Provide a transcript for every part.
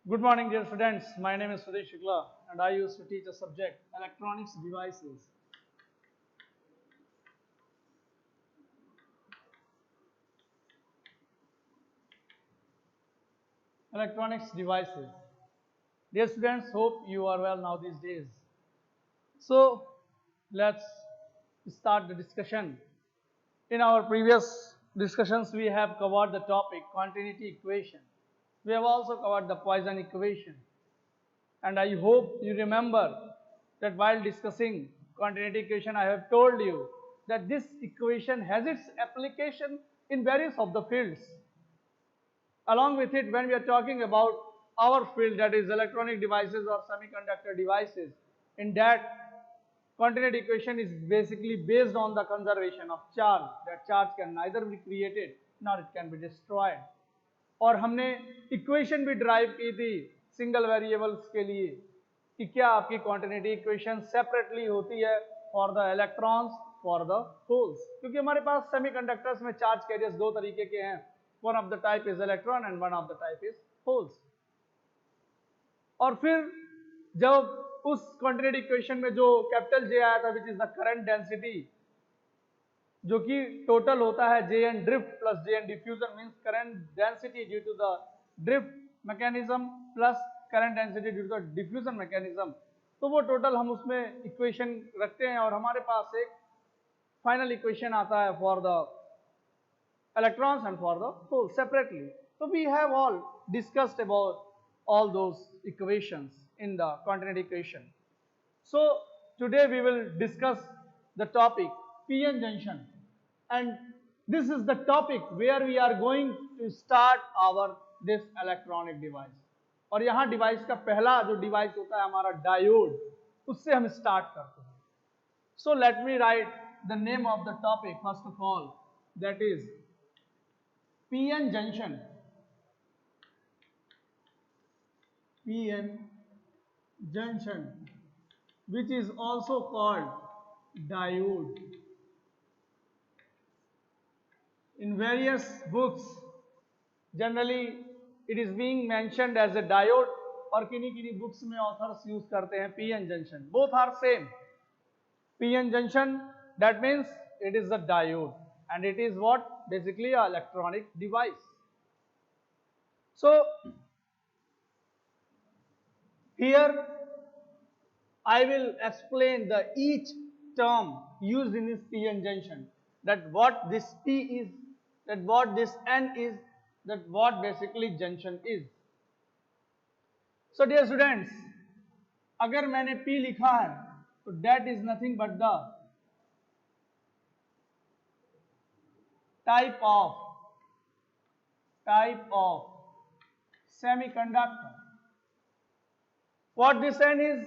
Good morning, dear students. My name is Sudesh Shukla, and I used to teach a subject electronics devices. Electronics devices. Dear students, hope you are well now these days. So, let's start the discussion. In our previous discussions, we have covered the topic continuity equation. We have also covered the Poisson equation. And I hope you remember that while discussing continuity equation, I have told you that this equation has its application in various of the fields. Along with it, when we are talking about our field, that is electronic devices or semiconductor devices, in that continuity equation is basically based on the conservation of charge. That charge can neither be created nor it can be destroyed. और हमने equation भी drive की थी single variables के लिए कि क्या आपकी क्वांटिटी इक्वेशन सेपरेटली होती है for the electrons for the holes, क्योंकि हमारे पास सेमीकंडक्टर्स में चार्ज कैरियर्स दो तरीके के हैं. One of the type is electron and one of the type is holes. और फिर जब उस क्वांटिटी इक्वेशन में जो कैपिटल जे आया था which is the current density, जो कि टोटल होता है J N drift plus J N diffusion, means current density due to the drift mechanism plus current density due to the diffusion mechanism. तो वो total हम उसमें इक्वेशन रखते हैं और हमारे पास एक फाइनल इक्वेशन आता है for the electrons and for the hole separately. So we have all discussed about all those equations in the continuity equation. So today we will discuss the topic p-n junction, and this is the topic where we are going to start our this electronic device. और यहाँ device का पहला जो device होता है हमारा diode, उससे हम स्टार्ट करते हैं. So let me write the name of the topic first of all, that is p-n junction. p-n junction, which is also called diode. In various books, generally it is being mentioned as a diode, और किन्हीं books में authors use करते हैं p-n junction. Both are same. p-n junction, that means it is a diode, and it is what? Basically an electronic device. So here I will explain the each term used in this p-n junction, that what this p is, that what this n is, that what basically junction is. So dear students, अगर मैंने p लिखा है तो that is nothing but the type of semiconductor. What this n is,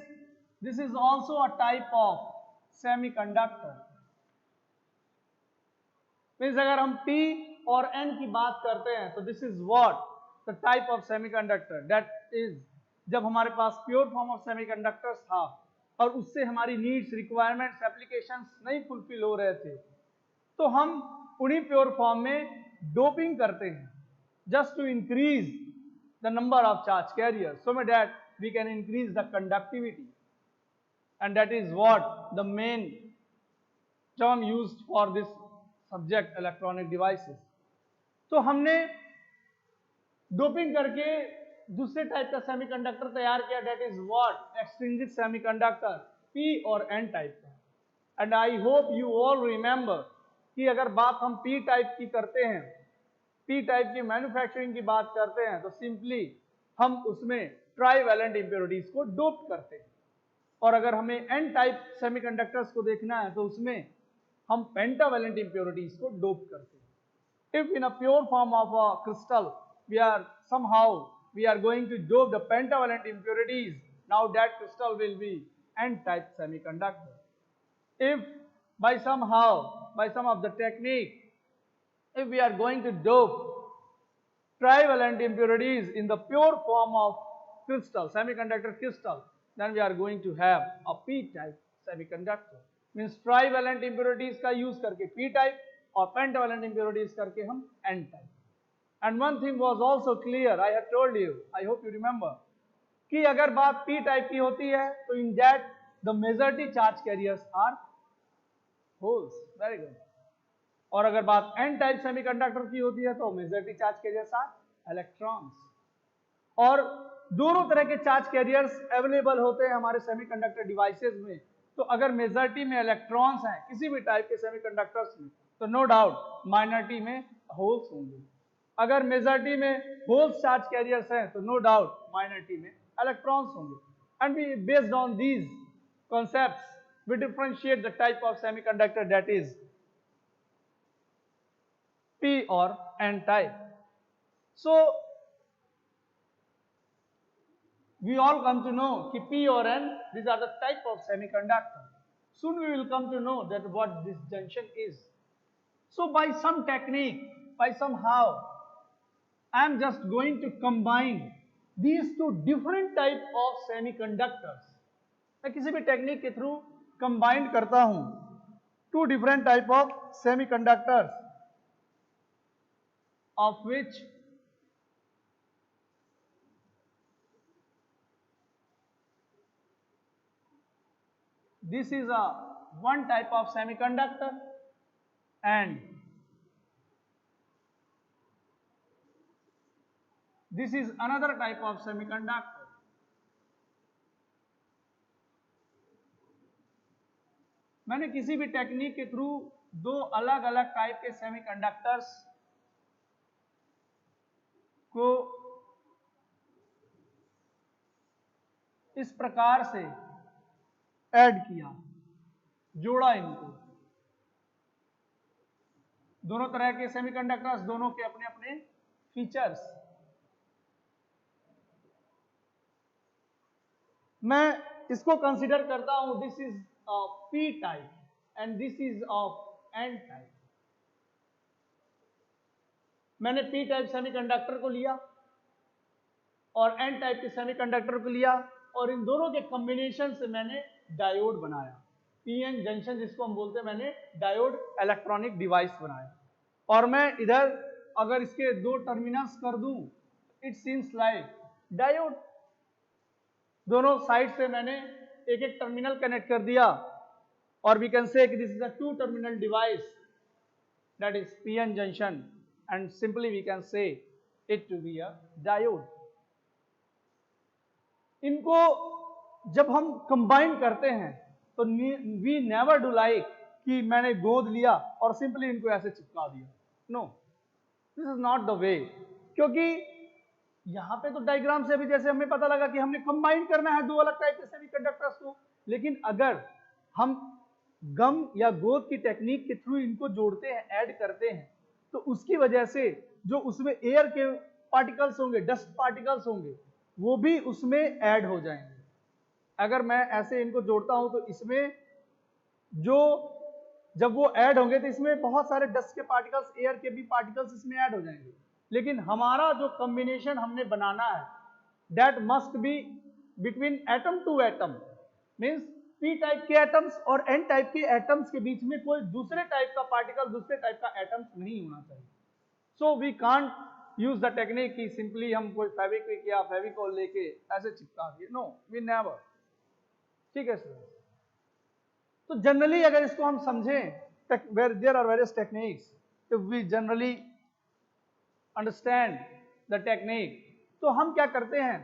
this is also a type of semiconductor. Means अगर हम p और n की बात करते हैं तो this is what the type of semiconductor, that is जब हमारे पास प्योर फॉर्म ऑफ सेमीकंडक्टर्स था और उससे हमारी नीड्स, रिक्वायरमेंट्स, एप्लीकेशंस नहीं फुलफिल हो रहे थे, तो हम उन्हीं प्योर फॉर्म में डोपिंग करते हैं just to increase the number of charge carriers, so that we can increase the conductivity, and that is what the main term used for this subject electronic devices. तो हमने doping करके दूसरे type का semiconductor तैयार किया, that is what extrinsic semiconductor p और n type का. and I hope you all remember कि अगर बात हम p टाइप की करते हैं, p टाइप की मैन्युफैक्चरिंग की बात करते हैं, तो सिंपली हम उसमें ट्राईवैलेंट इंप्योरिटीज को डोप करते हैं. और अगर हमें n टाइप सेमीकंडक्टर्स को देखना है तो उसमें हम पेंटावैलेंट इंप्योरिटीज को डोप करते हैं. If in a pure form of a crystal we are going to dope the pentavalent impurities, now that crystal will be n type semiconductor. If by some of the technique, if we are going to dope trivalent impurities in the pure form of crystal, semiconductor crystal, then we are going to have a p type semiconductor. Means trivalent impurities का use करके p type और pentavalent impurities करके हम n type. And one thing was also clear, I had told you, I hope you remember, कि अगर बात p type की होती है तो in that the majority charge carriers are holes, very good. और अगर बात n टाइप सेमीकंडक्टर की होती है तो majority charge carriers are electrons. और दोनों तरह के चार्ज कैरियर्स अवेलेबल होते हैं हमारे सेमीकंडक्टर डिवाइसेस में। तो अगर मेजॉरिटी में इलेक्ट्रॉन्स हैं किसी भी टाइप के सेमीकंडक्टर्स में तो नो डाउट माइनॉरिटी में होल्स होंगे। अगर मेजॉरिटी में होल्स चार्ज कैरियर्स हैं तो नो डाउट माइनॉरिटी में इलेक्ट्रॉन्स होंगे। And we based on these concepts we differentiate the type of semiconductor that is p or n type. So we all come to know कि p or n these are the type of semiconductor. Soon we will come to know that what this junction is. So by some technique, by somehow I am just going to combine these two different type of semiconductors. मैं किसी भी technique के through combine करता हूं two different type of semiconductors of which this is a one type of semiconductor and this is another type of semiconductor. मैंने किसी भी technique के थ्रू दो अलग अलग टाइप के सेमीकंडक्टर्स को इस प्रकार से ऐड किया, जोड़ा इनको। दोनों तरह के सेमीकंडक्टर्स, दोनों के अपने अपने फीचर्स। मैं इसको कंसीडर करता हूं this is p type and this is of n type. मैंने p टाइप सेमीकंडक्टर को लिया और n टाइप के सेमीकंडक्टर को लिया और इन दोनों के कॉम्बिनेशन से मैंने डायोड बनाया। pn जंक्शन जिसको हम बोलते हैं, मैंने डायोड इलेक्ट्रॉनिक डिवाइस बनाया। और मैं इधर अगर इसके दो टर्मिनल्स कर दूं, इट सीम्स लाइक डायोड। दोनों साइड से मैंने एक एक टर्मिनल कनेक्ट कर दिया और we can say this is a two terminal device that is pn junction and simply we can say it to be a diode. इनको जब हम कंबाइन करते हैं तो वी नेवर डू लाइक कि मैंने गोंद लिया और सिंपली इनको ऐसे चिपका दिया। No, this is not the way. क्योंकि यहां पे तो डायग्राम से अभी जैसे हमें पता लगा कि हमने कंबाइन करना है दो अलग टाइप के सेमीकंडक्टर्स को, लेकिन अगर हम गम या गोंद की टेक्निक के थ्रू इनको जोड़ते हैं, ऐड करते हैं, तो उसकी वजह से जो उसमें एयर के पार्टिकल्स होंगे, डस्ट पार्टिकल्स होंगे, वो भी उसमें ऐड हो जाएंगे। अगर मैं ऐसे इनको जोड़ता हूं तो इसमें जो जब वो ऐड होंगे तो इसमें बहुत सारे डस्ट के पार्टिकल्स, एयर के भी पार्टिकल्स इसमें ऐड हो जाएंगे। लेकिन हमारा जो कॉम्बिनेशन हमने बनाना है that must be between atom to atom, means p type के एटम्स और n टाइप के एटम्स के बीच में कोई दूसरे टाइप का पार्टिकल, दूसरे टाइप का एटम्स नहीं होना चाहिए। So we can't use the technique कि सिंपली हम कोई फेविक्विक या फेविकॉल लेके ऐसे चिपका दिए। नो, वी नेवर। ठीक है सर। तो जनरली अगर इसको हम समझें, there are various techniques, if we generally understand the technique, तो हम क्या करते हैं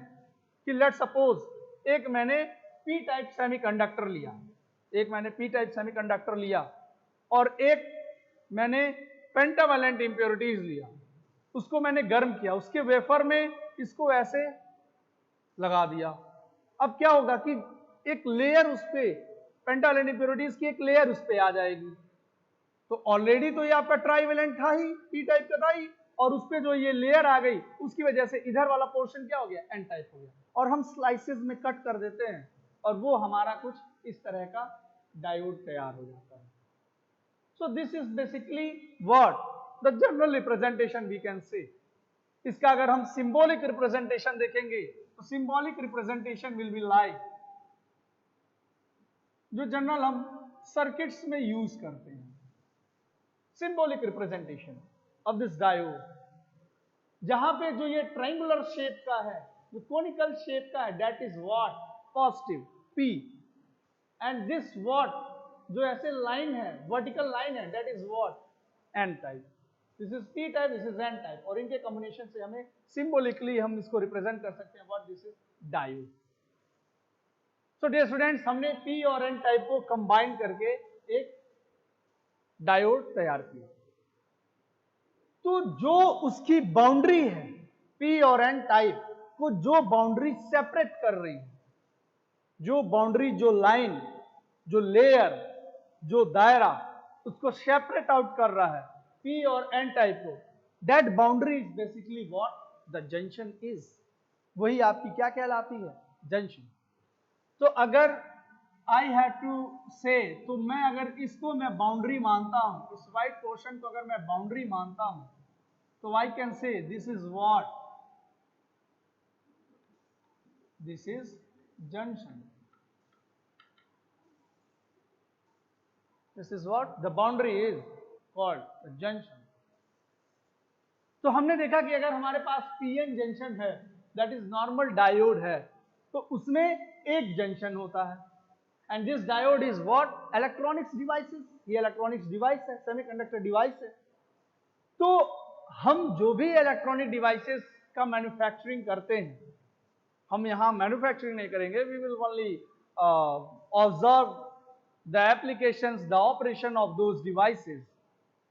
कि लेट सपोज एक मैंने p टाइप सेमीकंडक्टर लिया, और एक मैंने पेंटावैलेंट इंप्योरिटीज लिया, उसको मैंने गर्म किया, उसके वेफर में इसको ऐसे लगा दिया। अब क्या होगा कि एक लेयर उस पे, पेंटावैलेंट इंप्योरिटीज की एक लेयर उस पे आ जाएगी। तो ऑलरेडी तो ये आपका ट्राईवेलेंट था ही, p टाइप का था ही, और उस पे जो ये लेयर आ गई उसकी वजह से इधर वाला पोर्शन क्या हो गया, n टाइप हो गया। और हम स्लाइसेस में कट कर देते हैं और वो हमारा कुछ इस तरह का डायोड तैयार हो जाता है। So this is basically what the general representation we can say. इसका अगर हम सिंबॉलिक रिप्रेजेंटेशन देखेंगे तो symbolic representation will be like, जो जनरल हम सर्किट्स में यूज करते हैं, symbolic representation of this diode, जहां पे जो ये ट्रायंगुलर शेप का है जो कोनिकल शेप का है, that is what, positive P, and this what, जो ऐसे लाइन है, वर्टिकल लाइन है, that is what, N type. This is P type, this is N type, और इनके कॉम्बिनेशन से हमें सिंबॉलिकली हम इसको रिप्रेजेंट कर सकते हैं, what, this is diode. So dear students, हमने P और N टाइप को कंबाइन करके एक डायोड तैयार किया। तो जो उसकी बाउंड्री है, P और N टाइप को जो बाउंड्री सेपरेट कर रही है, जो बाउंड्री, जो लाइन, जो लेयर, जो दायरा उसको सेपरेट आउट कर रहा है P और N टाइप को, that boundary is basically what, the junction is. वही आपकी क्या कहलाती है, जंक्शन। तो अगर आई हैव टू से, तो मैं अगर इसको मैं बाउंड्री मानता हूं, इस वाइट पोर्शन को अगर मैं बाउंड्री मानता हूं, तो I can say this is what, this is junction. This is what the boundary is called, the junction. तो हमने देखा कि अगर हमारे पास पीएन जंक्शन है, दैट इज नॉर्मल डायोड है, तो उसमें एक जंक्शन होता है, and this diode is what, electronics devices. ये इलेक्ट्रॉनिक्स डिवाइस है, सेमीकंडक्टर डिवाइस है। तो हम जो भी इलेक्ट्रॉनिक डिवाइसेस का मैन्युफैक्चरिंग करते हैं, हम यहां मैन्युफैक्चरिंग नहीं करेंगे, we will only observe the applications, the operation of those devices।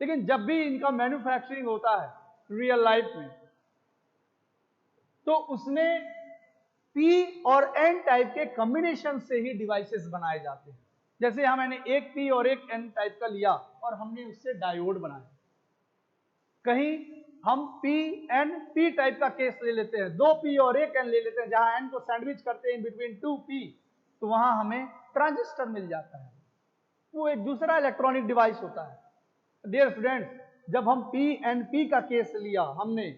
लेकिन जब भी इनका मैन्युफैक्चरिंग होता है रियल लाइफ में, तो उसमें P और N टाइप के कॉम्बिनेशन से ही डिवाइसेस बनाए जाते हैं। जैसे यहां मैंने एक P और एक N टाइप का लिया और हमने उससे डायोड बनाया। कहीं हम P N P टाइप का केस ले लेते हैं, दो P और एक N ले लेते हैं, जहां N को सैंडविच करते हैं इन बिटवीन टू P, तो वहां हमें ट्रांजिस्टर मिल जाता है। वो एक दूसरा इलेक्ट्रॉनिक डिवाइस होता है। डियर स्टूडेंट्स, जब हम PNP का केस लिया हमने,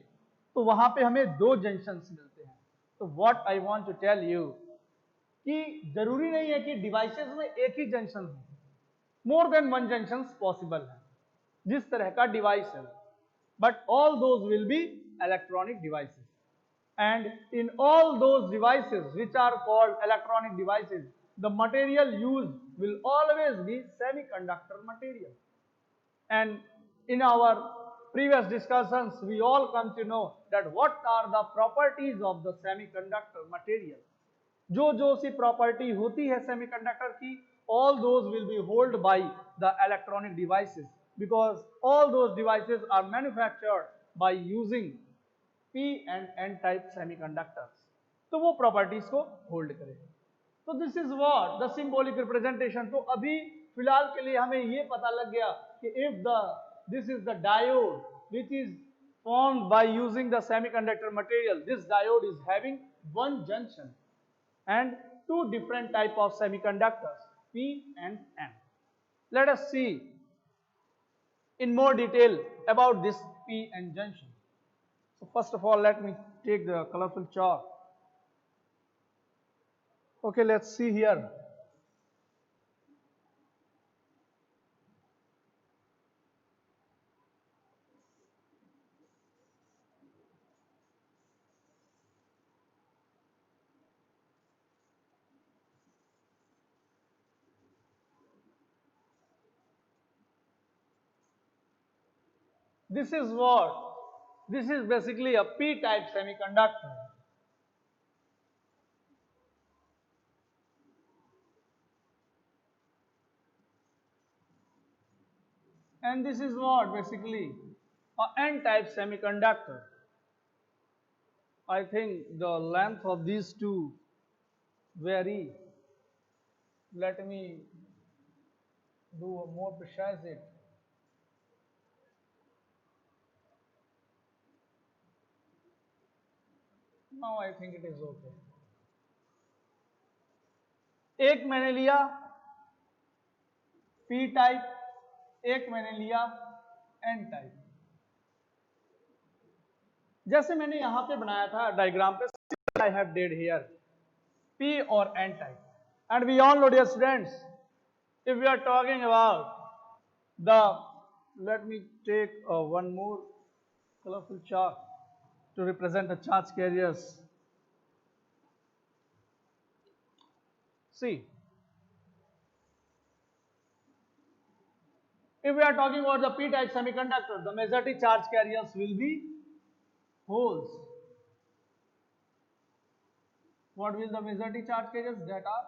तो वहां पे हमें दो जंक्शंस मिलते हैं। तो what I want to tell you कि जरूरी नहीं है कि डिवाइसेस में एक ही जंक्शन हो, more than one junctions possible है जिस तरह का डिवाइस है, but all those will be electronic devices, and in all those devices which are called electronic devices, the material used will always be semiconductor material. And in our previous discussions, we all come to know that what are the properties of the semiconductor material. जो सी property होती है semiconductor की, all those will be held by the electronic devices, because all those devices are manufactured by using P and N type semiconductors. तो वो properties को hold करेगा। तो this is what the symbolic representation. तो अभी फिलहाल के लिए हमें ये पता लग गया कि if the this is the diode which is formed by using the semiconductor material, this diode is having one junction and two different type of semiconductors, P and N. Let us see in more detail about this P and junction. So first of all, let me take the colorful chalk. Okay, let's see here. This is what? This is basically a P-type semiconductor. And this is what? Basically a N-type semiconductor. I think the length of these two vary. Let me do a more precise it. Now I think it is okay. एक मैंने लिया P type, एक मैंने लिया N type. जैसे मैंने यहां पे बनाया था डायग्राम पे, I have did here P और N type. And we all know, dear students, if we are talking about the, let me take one more colorful chart to represent the charge carriers. See, if we are talking about the p-type semiconductor, the majority charge carriers will be holes. What will the majority charge carriers? That are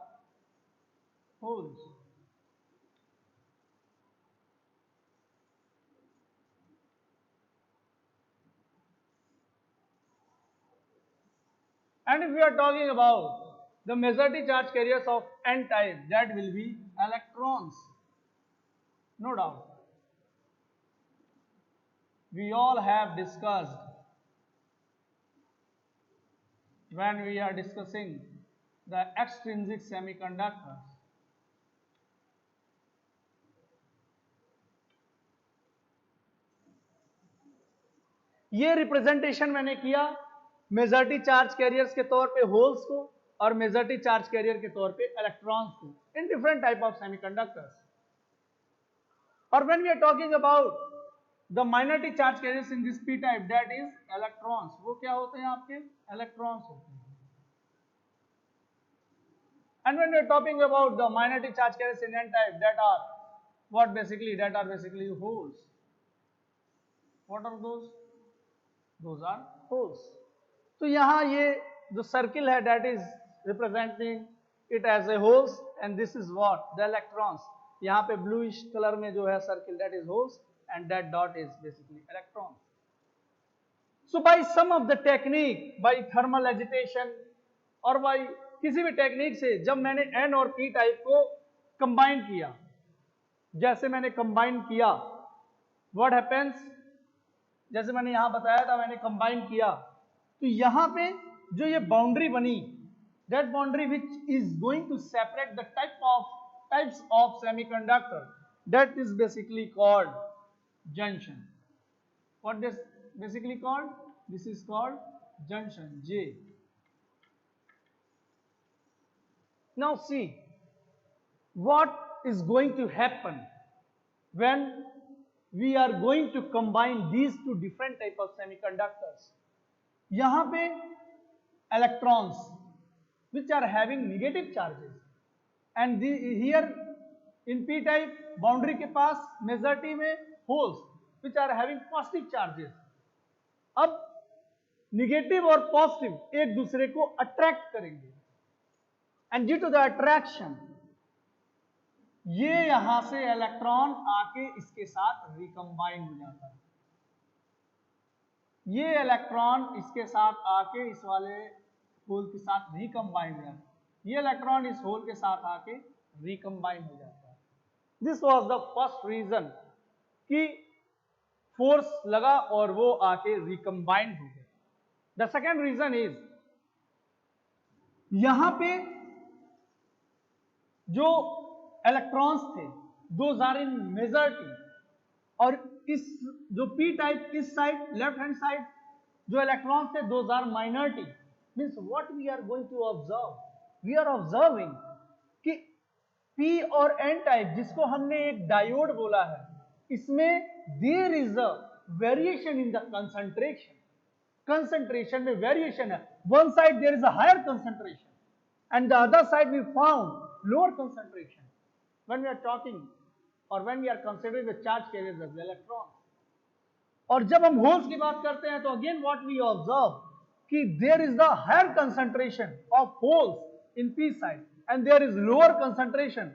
holes. And if we are talking about the majority charge carriers of n-type, that will be electrons. No doubt. We all have discussed when we are discussing the extrinsic semiconductors. ये representation मैंने किया majority charge carriers के तौर पे holes को और majority charge carrier के तौर पे इलेक्ट्रॉन्स को in different type of semiconductors. और when we are talking about the minority charge carriers in this P type, that is electrons. वो क्या होते हैं आपके? इलेक्ट्रॉन्स होते हैं. And when we are talking about the minority charge carriers in n-type, that are what basically? That are basically holes. What are those? Those are holes. तो यहाँ ये जो circle है, that is representing it as a holes, and this is what? The electrons. यहाँ पे bluish color में जो है circle, that is holes, and that dot is basically electrons. So by some of the technique, by thermal agitation और by किसी भी technique से जब मैंने n और p टाइप को कंबाइन किया, जैसे मैंने कंबाइन किया, व्हाट हैपेंस? जैसे मैंने यहां बताया था, मैंने कंबाइन किया तो यहां पे जो ये बाउंड्री बनी, that boundary which is going to separate the types of semiconductor, that is basically called junction. What this basically called? This is called junction, J. Now see what is going to happen when we are going to combine these two different type of semiconductors. यहाँ पे electrons which are having negative charges and here in p type boundary के पास majority में holes which are having positive charges. अब negative और positive एक दूसरे को attract करेंगे, and due to the attraction ये यहां से इलेक्ट्रॉन आके इसके साथ रिकम्बाइन हो जाता है. ये इलेक्ट्रॉन इसके साथ आके इस वाले होल के साथ रिकम्बाइन हो जाता है. ये इलेक्ट्रॉन इस होल के साथ आके रिकम्बाइन हो जाता है. This was the first reason कि फोर्स लगा और वो आके रिकम्बाइन हो गया. द सेकेंड रीजन इज यहां पे जो इलेक्ट्रॉन्स थे दोज आर इन मेजॉरिटी, और इस जो पी टाइप इस साइड लेफ्ट हैंड साइड जो इलेक्ट्रॉन्स थे those are minority. Means what we are going to observe? We are observing कि पी और एन टाइप जिसको हमने एक डायोड बोला है, इसमें there is a variation in the concentration. Concentration में वेरिएशन है. One side there is a higher concentration and the other side we found lower concentration when we are talking or when we are considering the charge carriers as electrons. और जब हम holes की बात करते हैं तो again what we observe कि there is the higher concentration of holes in p side and there is lower concentration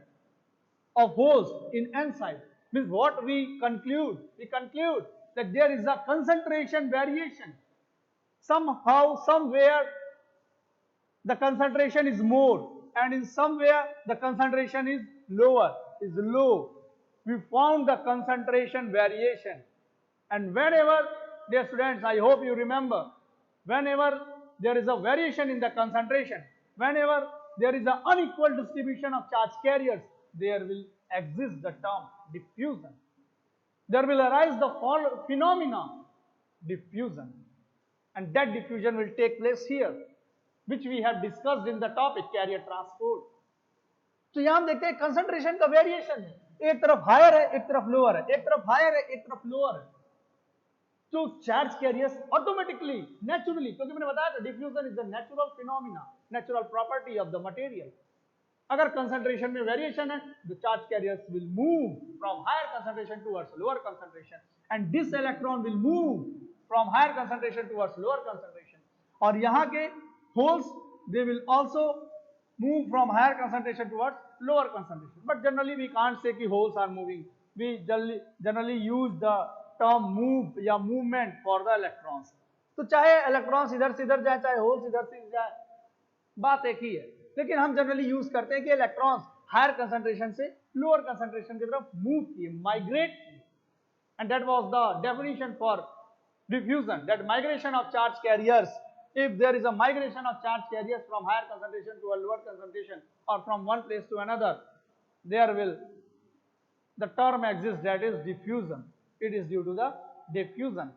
of holes in n side. Means what we conclude? We conclude that there is a concentration variation. Somehow, somewhere the concentration is more, and in somewhere the concentration is lower, is low. We found the concentration variation. And whenever, dear students, I hope you remember, whenever there is a variation in the concentration, whenever there is an unequal distribution of charge carriers, there will exist the term diffusion. There will arise the phenomena diffusion, and that diffusion will take place here, which we have discussed in the topic carrier transport. तो यहां हम देखते हैं concentration का variation है, एक तरफ higher है एक तरफ लोअर है, एक तरफ हायर है एक तरफ लोअर है. तो चार्ज कैरियर्स ऑटोमेटिकली नेचुरली, क्योंकि मैंने बताया था diffusion is the natural phenomena, natural property of the material. अगर कंसंट्रेशन में वेरिएशन है, the charge carriers will move from higher concentration towards lower concentration and this electron will move from higher concentration towards lower concentration. और यहाँ के holes they will also move from higher concentration towards lower concentration. But generally we can't say कि holes are moving. We generally use the term move या movement for the electrons. तो चाहे electrons इधर से इधर जाए, चाहे होल्स इधर से जाए, बात एक ही है, लेकिन हम जनरली यूज करते हैं कि इलेक्ट्रॉन्स हायर कंसंट्रेशन से लोअर कंसंट्रेशन की तरफ मूव किए, माइग्रेट किए. And that was the definition for diffusion, that migration of charge carriers. If there is a migration of charge carriers from higher concentration to a lower concentration or from one place to another, there will the term exists, that is diffusion. It is due to the diffusion.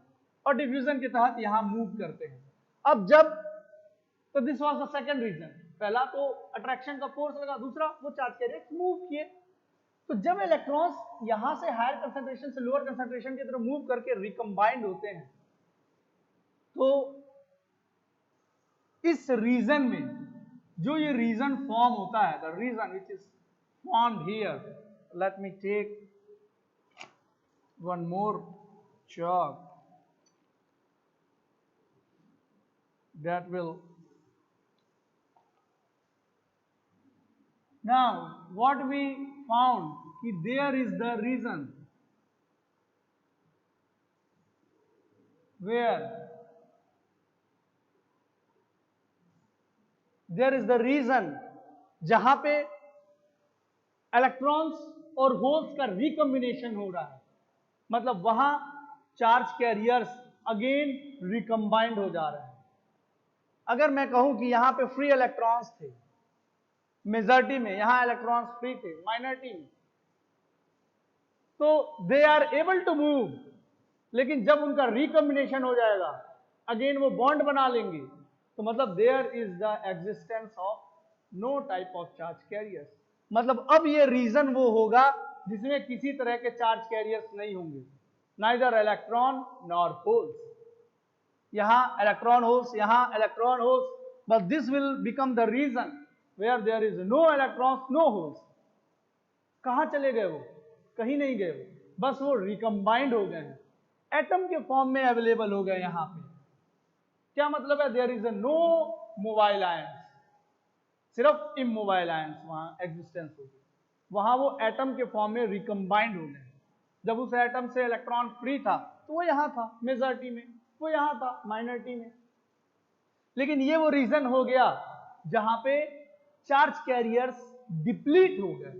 और diffusion के तहत यहाँ move करते हैं. अब जब तो this was the second reason. पहला तो अट्रैक्शन का फोर्स लगा, दूसरा वो चार्ज कैरियर्स मूव किए. तो जब इलेक्ट्रॉन्स यहां से हायर कंसंट्रेशन से लोअर कंसंट्रेशन की तरफ मूव करके रिकंबाइंड होते हैं, तो इस रीजन में जो ये रीजन फॉर्म होता है, the region which is formed here, let me take one more chalk that will. Now what we found कि there is the reason where there is the reason जहां पे इलेक्ट्रॉन्स और holes का recombination हो रहा है, मतलब वहां चार्ज कैरियर्स अगेन रिकंबाइंड हो जा रहे हैं. अगर मैं कहूं कि यहां पे फ्री इलेक्ट्रॉन्स थे मेजॉरिटी में, यहां इलेक्ट्रॉन्स फ्री थे माइनॉरिटी में, तो they are able to move. लेकिन जब उनका रिकॉम्बिनेशन हो जाएगा, अगेन वो बॉन्ड बना लेंगे, तो मतलब there is the existence of no type of charge carriers. मतलब अब ये रीजन वो होगा जिसमें किसी तरह के चार्ज कैरियर्स नहीं होंगे, नाइदर इलेक्ट्रॉन नॉर होल्स. यहां इलेक्ट्रॉन होल्स, यहां electron holes, but this will become the region where there is no electrons no holes. कहां चले गए वो? कहीं नहीं गए वो, बस वो रिकंबाइंड हो गए हैं, एटम के फॉर्म में अवेलेबल हो गए. यहां पे क्या मतलब है? There is no mobile ions, सिर्फ इमोबाइल आयंस वहां एग्जिस्टेंस होगी. वहां वो एटम के फॉर्म में रिकंबाइंड हो गए. जब उस एटम से इलेक्ट्रॉन फ्री था तो वो यहां था मेजॉरिटी में, वो यहां था माइनॉरिटी में. लेकिन ये वो रीजन हो गया जहां पे चार्ज कैरियर्स डिप्लीट हो गए.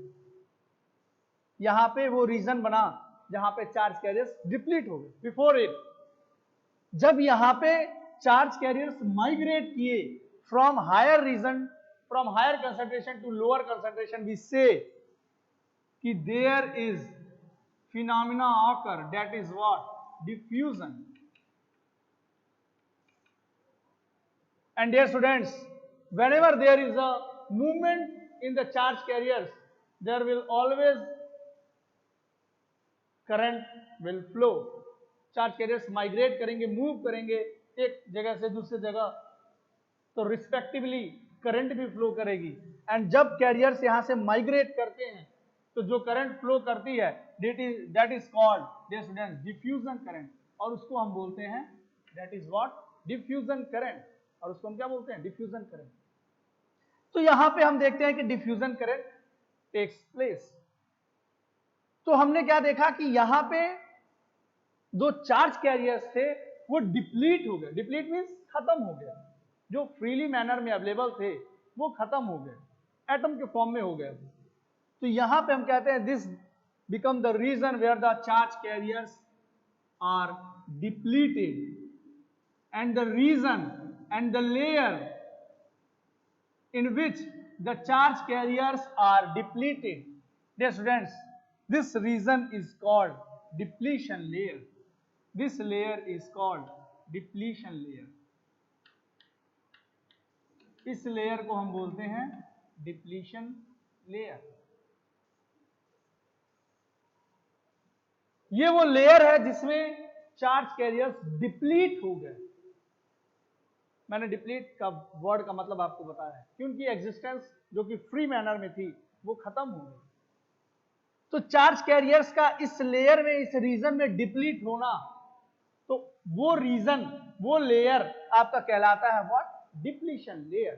यहां पे वो रीजन बना जहां पे चार्ज कैरियर्स डिप्लीट हो गए. बिफोर इट, जब यहां पे चार्ज कैरियर्स माइग्रेट किए from higher region, from higher concentration to lower concentration, we say कि there is phenomena occur, that is what? Diffusion. And dear students, whenever there is a movement in the charge carriers, there will always current will flow. Charge carriers migrate करेंगे, move करेंगे एक जगह से दूसरी जगह, तो respectively current भी flow करेगी. एंड जब कैरियर्स यहां से माइग्रेट करते हैं तो जो करंट फ्लो करती है that is called, dear students, diffusion current. और उसको हम बोलते हैं that is what? Diffusion current. और उसको हम क्या बोलते हैं? Diffusion current. तो यहां पे हम देखते हैं कि डिफ्यूजन करंट टेक्स प्लेस. तो हमने क्या देखा कि यहां पे दो चार्ज कैरियर्स थे वो डिप्लीट हो गए. डिप्लीट मींस खत्म हो गया. जो फ्रीली मैनर में अवेलेबल थे वो खत्म हो गए, एटम के फॉर्म में हो गए. तो यहां पे हम कहते हैं this become the region where the charge carriers are depleted. And the reason and the layer in which the charge carriers are depleted, dear students, this region is called depletion layer. This layer is called depletion layer. इस layer को हम बोलते हैं depletion layer. ये वो layer है जिसमें charge carriers deplete हो गए. मैंने डिप्लीट का वर्ड का मतलब आपको बताया है कि उनकी एग्जिस्टेंस जो कि फ्री मैनर में थी वो खत्म हो गई। तो चार्ज कैरियर्स का इस लेयर में, इस रीजन में डिप्लीट होना, तो वो रीजन, वो लेयर आपका कहलाता है व्हाट? Depletion layer.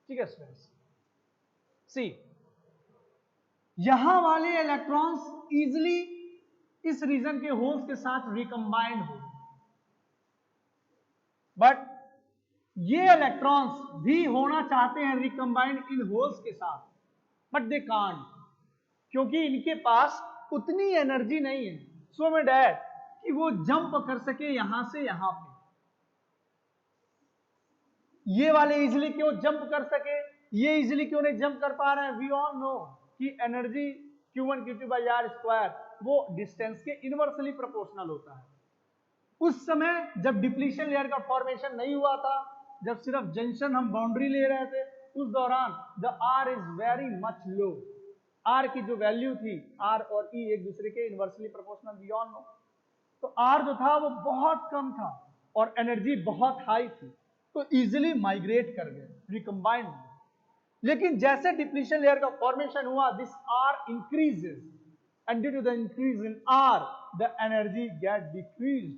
ठीक है स्टूडेंट्स, सी यहां वाले इलेक्ट्रॉन्स इजिली इस रीजन के होल्स के साथ रिकंबाइंड हो, बट ये इलेक्ट्रॉन्स भी होना चाहते हैं रिकंबाइंड इन होल्स के साथ, बट दे कांट, क्योंकि इनके पास उतनी एनर्जी नहीं है सो में डैट कि वो जंप कर सके यहां से यहां पे। ये वाले इजिली क्यों जंप कर सके, ये इजिली क्यों नहीं जंप कर पा रहे हैं? वी ऑल नो कि energy Q1 Q2 by R square वो डिस्टेंस के इनवर्सली प्रोपोर्शनल होता है। उस समय जब डिप्लीशन लेयर का फॉर्मेशन नहीं हुआ था, जब सिर्फ जंक्शन हम बाउंड्री ले रहे थे, उस दौरान the R is very much low. R की जो वैल्यू थी, आर और ई एक दूसरे के inversely proportional, we all know. तो आर जो था वो बहुत कम था और एनर्जी बहुत हाई थी, तो इजिली माइग्रेट कर गए, रिकंबाइन हो गए। लेकिन जैसे डिप्लीशन लेयर का फॉर्मेशन हुआ, this R increases and due to the increase in R the energy get decreased,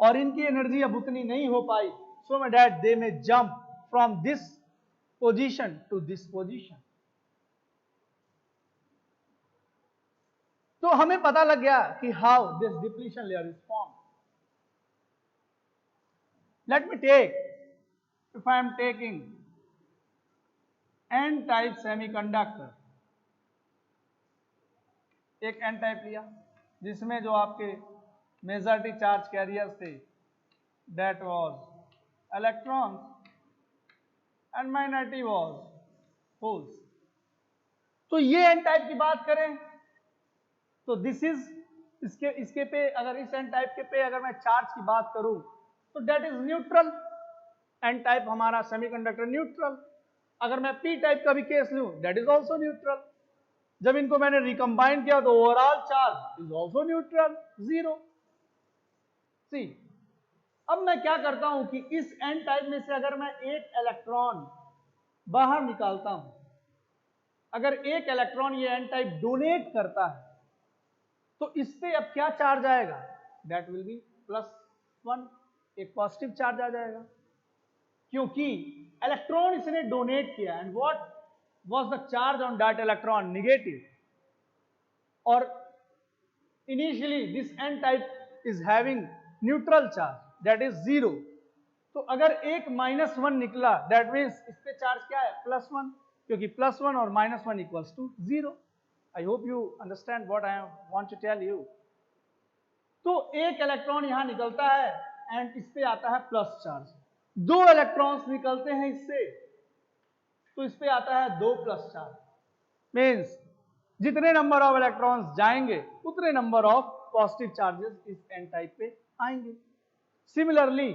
और इनकी एनर्जी अब उतनी नहीं हो पाई, सो माय डैट दे में jump from this position to this position. तो हमें पता लग गया कि how this depletion layer is form. Let me take, if I am taking N type semiconductor, एक एन टाइप लिया जिसमें जो आपके मेजॉरिटी चार्ज कैरियर्स थे that was electrons and minority was holes. तो ये एन टाइप की बात करें तो दिस इज, इसके पे अगर इस एन टाइप के पे अगर मैं चार्ज की बात करूं तो that is neutral. N type हमारा सेमीकंडक्टर न्यूट्रल। अगर मैं पी टाइप का भी केस लूं दैट इज आल्सो न्यूट्रल। जब इनको मैंने रिकंबाइन किया तो overall charge is also neutral, zero. See अब मैं क्या करता हूं कि इस एन टाइप में से अगर मैं एक इलेक्ट्रॉन बाहर निकालता हूं, अगर एक इलेक्ट्रॉन ये एन टाइप डोनेट करता है तो इस पे अब क्या चार्ज आएगा? दैट विल बी +1, एक पॉजिटिव चार्ज आ जाएगा, क्योंकि इलेक्ट्रॉन इसने डोनेट किया। And what was the charge on that electron? Negative. और initially this N type is having neutral charge that is 0। तो अगर एक -1 निकला दैट मीन्स इस पे चार्ज क्या है? +1, क्योंकि +1 और -1 equals to 0। I hope you understand what I want to tell you. तो एक इलेक्ट्रॉन यहां निकलता है एंड इस पे आता है प्लस चार्ज। दो इलेक्ट्रॉन्स निकलते हैं इससे तो इस पे आता है 2 प्लस चार्ज। मीन्स जितने नंबर ऑफ इलेक्ट्रॉन्स जाएंगे उतने नंबर ऑफ पॉजिटिव चार्जेस इस एन टाइप पे आएंगे। सिमिलरली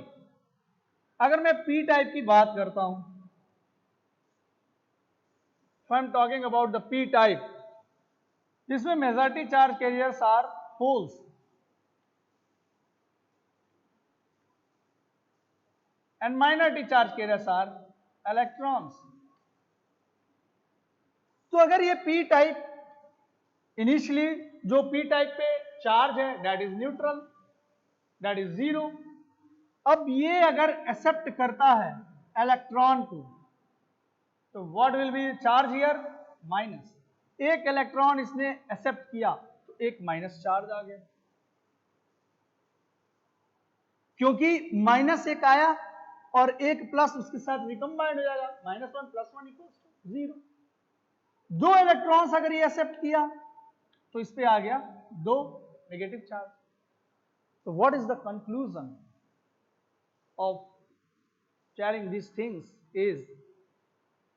अगर मैं पी टाइप की बात करता हूं, I am talking about the P type, जिसमें majority charge carriers are holes and minority charge carriers are electrons. तो अगर ये पी टाइप इनिशियली जो पी टाइप पे चार्ज है that is neutral, that is 0। अब ये अगर एक्सेप्ट करता है इलेक्ट्रॉन को तो what will be charge here? Minus. एक इलेक्ट्रॉन इसने एक्सेप्ट किया तो एक माइनस चार्ज आ गया, क्योंकि माइनस एक आया और एक प्लस उसके साथ रिकंबाइंड हो जाएगा, -1 + 1 = 0। दो इलेक्ट्रॉन्स अगर ये एक्सेप्ट किया तो इस पे आ गया 2 नेगेटिव चार्ज। तो what is the conclusion of telling this things is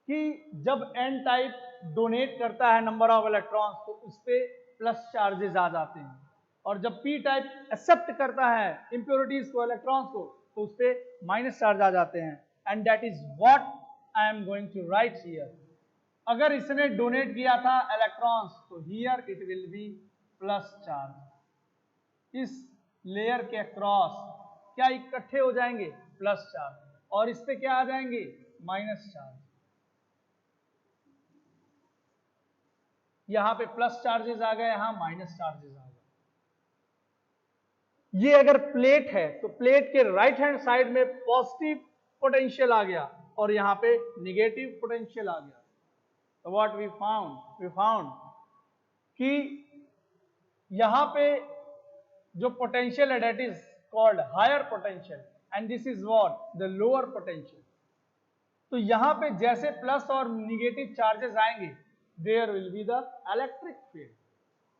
कि जब एन टाइप डोनेट करता है नंबर ऑफ इलेक्ट्रॉन्स तो उस पे प्लस चार्जेस आ जाते हैं, और जब पी टाइप एक्सेप्ट करता है इंप्योरिटीज को, इलेक्ट्रॉन्स को, तो उस पे माइनस चार्ज आ जाते हैं। And that is what I am going to write here. अगर इसने डोनेट किया था इलेक्ट्रॉन्स तो here it will be plus charge. इस लेयर के अक्रॉस क्या इकट्ठे हो जाएंगे? प्लस चार्ज, और इस पे क्या आ जाएंगे, माइनस चार्ज। यहां पे प्लस चार्जेस आ गए, यहां माइनस चार्जेस आ गए। ये अगर प्लेट है तो प्लेट के राइट हैंड साइड में पॉजिटिव पोटेंशियल आ गया और यहां पे निगेटिव पोटेंशियल आ गया। तो व्हाट वी फाउंड कि यहां पे जो पोटेंशियल है that is called higher potential and this is what the lower potential. तो यहां पे जैसे प्लस और निगेटिव चार्जेस आएंगे there will be the electric field,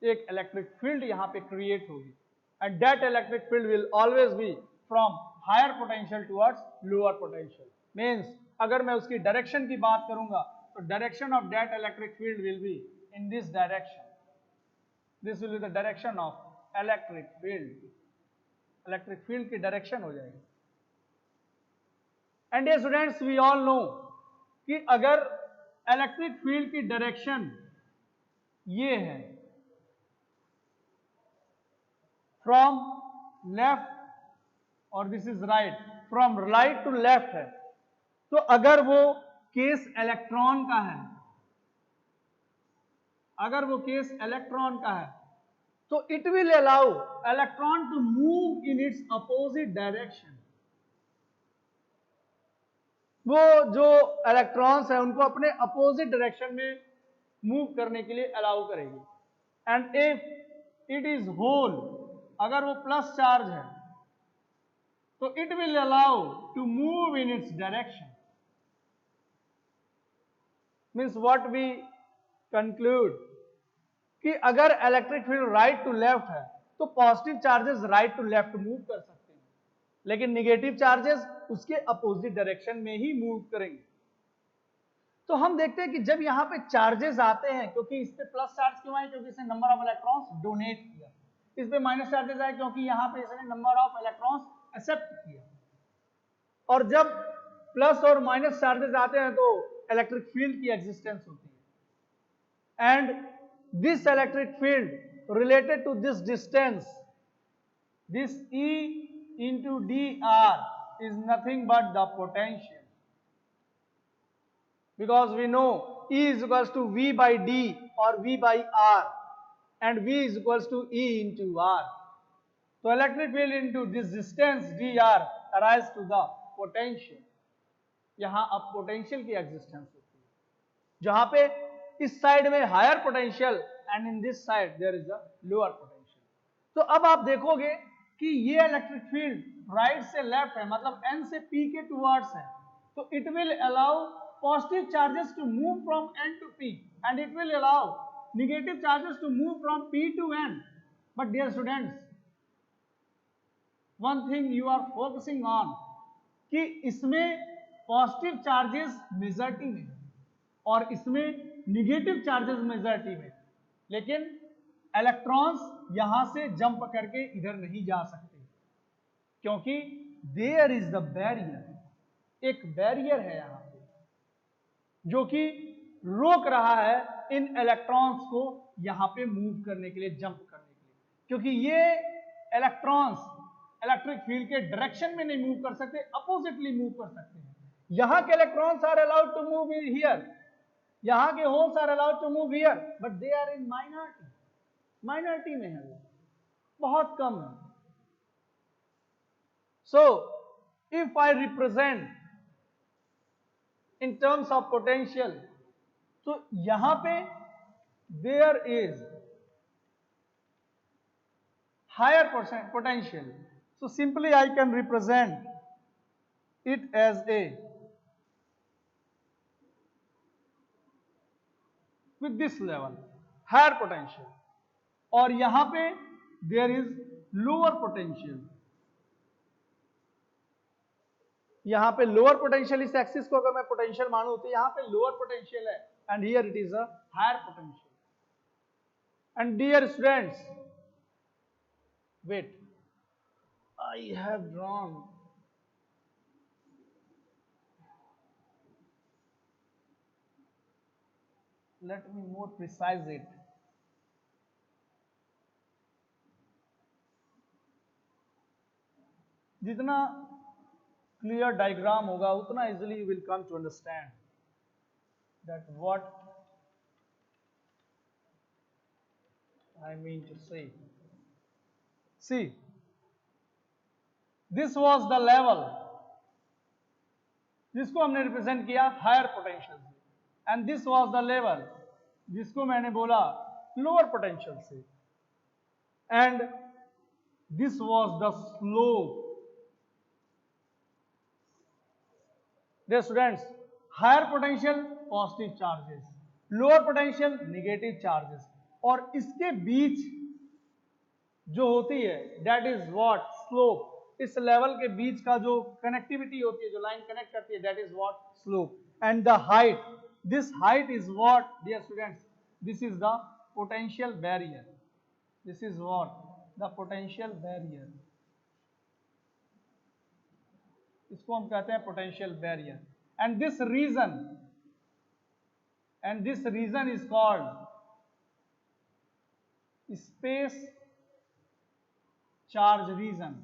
एक इलेक्ट्रिक फील्ड यहां पे क्रिएट होगी and that electric field will always be from higher potential towards lower potential. Means अगर मैं उसकी डायरेक्शन की बात करूंगा तो direction of that electric field will be in this direction, this will be the direction of electric field, electric field की direction हो जाएगी। एंड ये स्टूडेंट्स वी ऑल नो कि अगर इलेक्ट्रिक फील्ड की डायरेक्शन ये है फ्रॉम लेफ्ट और this is right, from right to left है, तो अगर वो केस इलेक्ट्रॉन का है, अगर वो केस इलेक्ट्रॉन का है तो it will allow electron to move in its opposite direction. वो जो इलेक्ट्रॉन्स है उनको अपने अपोजिट डायरेक्शन में मूव करने के लिए अलाउ करेगी। And if it is hole, अगर वो प्लस चार्ज है तो it will allow to move in its direction. Means what we conclude कि अगर electric field right to left है तो positive charges right to left move कर सकते हैं, लेकिन निगेटिव चार्जेस उसके अपोजिट डायरेक्शन में ही मूव करेंगे। तो हम देखते हैं कि जब यहां पे चार्जेस आते हैं, क्योंकि इस पे प्लस चार्ज क्यों आए, क्योंकि इसने नंबर ऑफ इलेक्ट्रॉन्स डोनेट किया। इस पे माइनस चार्जेस आए क्योंकि यहां पे इसने नंबर ऑफ इलेक्ट्रॉन्स एक्सेप्ट किया। और जब प्लस और माइनस चार्जेस आते हैं तो इलेक्ट्रिक फील्ड की एग्जिस्टेंस होती है and this electric field related to this distance, this E into dr is nothing but the potential, because we know E is equals to V by D or V by R and V is equals to E into R. So electric field into this distance dr arise to the potential. यहां अब potential की existence होती है, जहां पे इस side में higher potential and in this side there is a lower potential. तो अब आप देखोगे कि ये इलेक्ट्रिक फील्ड राइट से लेफ्ट है, मतलब N से P के टुवर्ड्स है, तो it will allow positive charges to move from N to P and it will allow negative charges to move from P to N। But dear students, one thing you are focusing on कि इसमें positive charges majority में और इसमें negative charges majority में, लेकिन electrons यहां से jump करके इधर नहीं जा सकते क्योंकि देयर इज द बैरियर, एक बैरियर है यहां पे जो कि रोक रहा है इन इलेक्ट्रॉन्स को यहां पे मूव करने के लिए, जंप करने के लिए, क्योंकि ये इलेक्ट्रॉन्स इलेक्ट्रिक फील्ड के डायरेक्शन में नहीं मूव कर सकते, अपोजिटली मूव कर सकते हैं। यहां के electrons are allowed to move here, यहां के holes are allowed to move here, but they are in minority, minority में है वो, बहुत कम है। So if I represent in terms of potential, तो यहां पे there is higher potential, so simply I can represent it as a with this level higher potential, और यहां पे there is lower potential, यहां पे लोअर पोटेंशियल, इस axis को अगर मैं पोटेंशियल मानूं तो यहां पे लोअर पोटेंशियल है and here it is a higher potential. And dear students, wait, I have drawn let me more precise it. जितना क्लियर डायग्राम होगा उतना easily you will come to understand that what I mean to say. See, this was the level जिसको हमने represent किया higher potential से, and this was the level जिसको मैंने बोला लोअर पोटेंशियल से, and this was the slope. Dear students, higher potential positive charges, lower potential negative charges, और इसके बीच जो होती है दैट इज व्हाट स्लोप। इस लेवल के बीच का जो कनेक्टिविटी होती है, जो लाइन कनेक्ट करती है, that is what slope. And the height, this height is what dear students, this is the potential barrier. This is what the potential barrier, इसको हम कहते हैं potential barrier. And this region is called space charge region.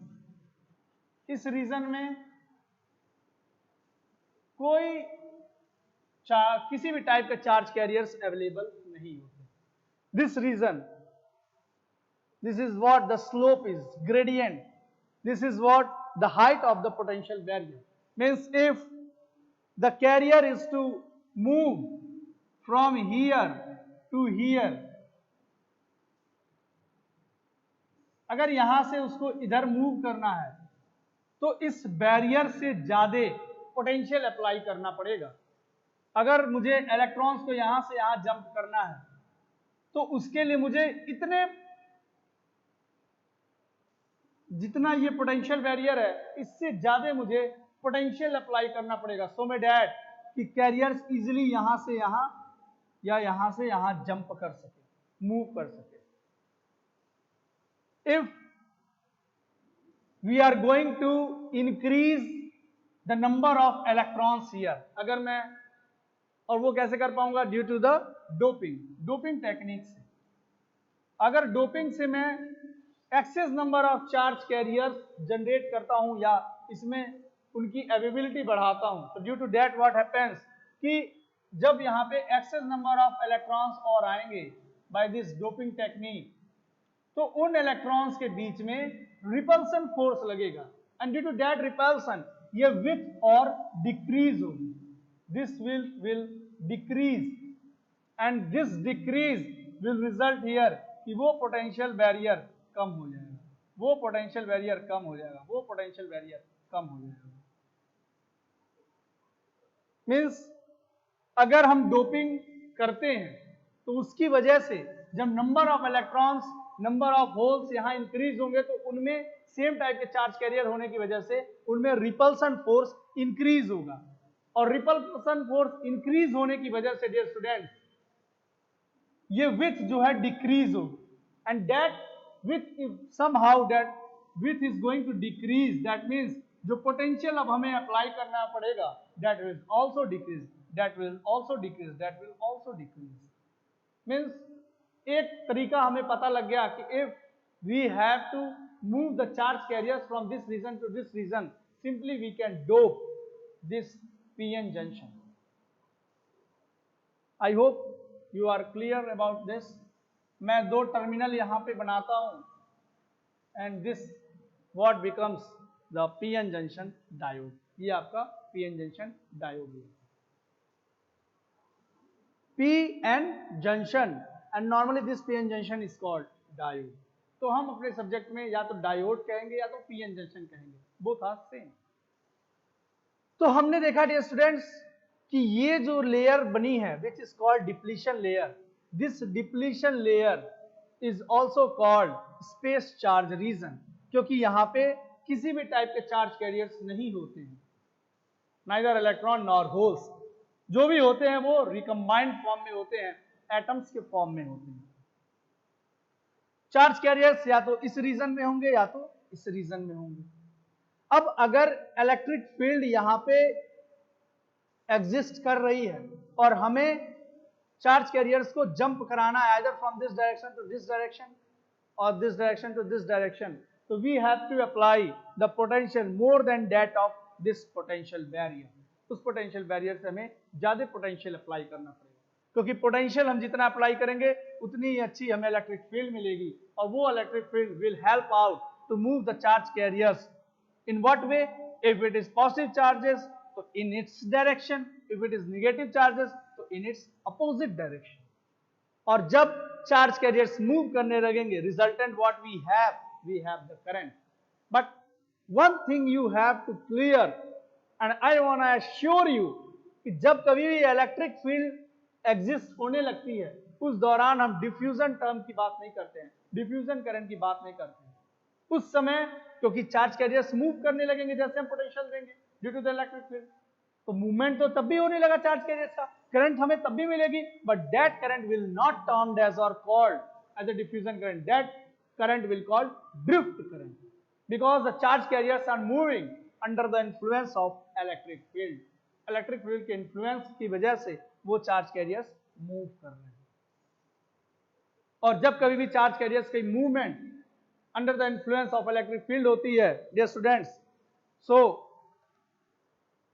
इस region में कोई किसी भी type के चार्ज कैरियर्स अवेलेबल नहीं होते। This region, this is what the slope is, gradient, this is what the height of the potential barrier. Means if the carrier is to move from here to here, अगर यहां से उसको इधर move करना है तो इस बैरियर से ज्यादा पोटेंशियल अप्लाई करना पड़ेगा। अगर मुझे इलेक्ट्रॉन्स को यहां से यहां जंप करना है तो उसके लिए मुझे इतने, जितना ये पोटेंशियल बैरियर है इससे ज्यादा मुझे पोटेंशियल अप्लाई करना पड़ेगा, सो मे डैट कि कैरियर्स इजीली यहां से यहां या यहां से यहां जंप कर सके, मूव कर सके। If we are going to increase the number of electrons here, अगर मैं, और वो कैसे कर पाऊंगा, due to the doping technique से। अगर डोपिंग से मैं excess number of charge carriers generate करता हूं या इसमें उनकी अवेलेबिलिटी बढ़ाता हूं, तो due to that what happens कि जब यहां पे एक्सेस नंबर ऑफ इलेक्ट्रॉन्स और आएंगे बाय दिस डोपिंग टेक्निक, तो उन इलेक्ट्रॉन्स के बीच में रिपल्सन फोर्स लगेगा, and due to that repulsion ये विथ और डिक्रीज होगी, this will decrease, and this decrease will result here कि वो पोटेंशियल बैरियर कम हो जाएगा, वो पोटेंशियल बैरियर कम हो जाएगा, वो पोटेंशियल बैरियर कम हो जाएगा। मींस अगर हम डोपिंग करते हैं तो उसकी वजह से जब number of electrons, number of holes यहां इंक्रीज होंगे तो उनमें सेम टाइप के चार्ज कैरियर होने की वजह से उनमें रिपल्सन फोर्स इंक्रीज होगा, और रिपल्सन फोर्स इंक्रीज होने की वजह से डियर स्टूडेंट्स ये विथ जो है डिक्रीज होगी, and that with somehow that width is going to decrease, that means जो पोटेंशियल अब हमें अप्लाई करना पड़ेगा that will also decrease, that will also decrease, that will also decrease. Means एक तरीका हमें पता लग गया कि if we have to move the charge carriers from this region to this region, simply we can dope this p-n junction. I hope you are clear about this. मैं दो terminal यहां पे बनाता हूं and this what becomes the PN junction diode, ये आपका PN junction diode है, PN junction, and normally this PN junction is called diode. तो हम अपने सब्जेक्ट में या तो डायोड कहेंगे या तो पीएन जंक्शन कहेंगे, बोथ आर सेम। तो हमने देखा डियर स्टूडेंट्स कि ये जो लेयर बनी है which is called depletion layer, this depletion layer is also called space charge region, क्योंकि यहां पे किसी भी टाइप के चार्ज कैरियर्स नहीं होते हैं, नाइदर इलेक्ट्रॉन नॉर होल्स, जो भी होते हैं वो रिकम्बाइंड फॉर्म में होते हैं, एटम्स के फॉर्म में होते हैं। चार्ज कैरियर्स या तो इस रीजन में होंगे या तो इस रीजन में होंगे। अब अगर इलेक्ट्रिक फील्ड यहां पे एग्जिस्ट कर रही है और हमें चार्ज कैरियर्स को जंप कराना है either from this direction to this direction or this direction to this direction, so we have to apply the potential more than that of this potential barrier, उस potential barrier से हमें ज्यादा potential apply करना पड़ेगा, क्योंकि potential हम जितना apply करेंगे उतनी ही अच्छी हमें इलेक्ट्रिक फील्ड मिलेगी, और वो electric field will help out to move the charge carriers in what way, if it is positive charges तो in its direction, if it is negative charges तो इन इट्स अपोजिट डायरेक्शन। और जब charge carriers move करने लगेंगे, resultant what we have the current. But one thing you have to clear and I want to assure you कि जब कभी भी electric field exist होने लगती है उस दौरान हम डिफ्यूजन टर्म की बात नहीं करते हैं, डिफ्यूजन करंट की बात नहीं करते हैं उस समय, क्योंकि चार्ज कैरियर्स मूव करने लगेंगे जैसे हम पोटेंशियल देंगे due to the electric field, तो मूवमेंट तो तब भी होने लगा चार्ज कैरियर्स का, करंट हमें तब भी मिलेगी, but that current will not termed as और called as a diffusion current, that current will called drift current, because the charge carriers are moving under the influence of electric field, electric field के influence की वजह से वो charge carriers move कर रहे हैं। और जब कभी भी चार्ज कैरियर्स की movement under the influence of electric field होती है dear students, so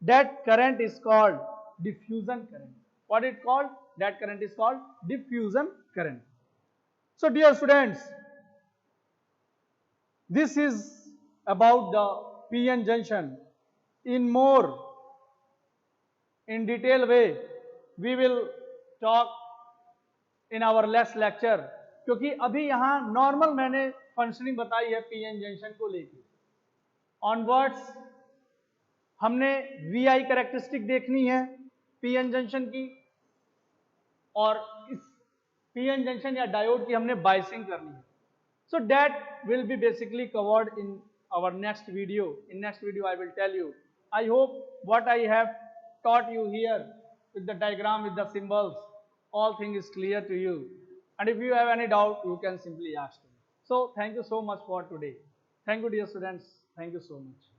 that current is called diffusion current. What it called? That current is called diffusion current. So dear students, this is about the PN junction. In more in detail way we will talk in our next lecture, क्योंकि अभी यहाँ normal मैंने functioning बताई है PN junction को लेकर। Onwards हमने VI characteristic देखनी है पीएन जंक्शन की, और इस पीएन जंक्शन या डायोड की हमने बायसिंग करनी है। So that will be basically covered in our next video. In next video I will tell you, I hope what I have taught you here with the diagram, with the symbols, all thing is clear to you, and if you have any doubt you can simply ask me. So thank you so much for today. Thank you dear students, thank you so much.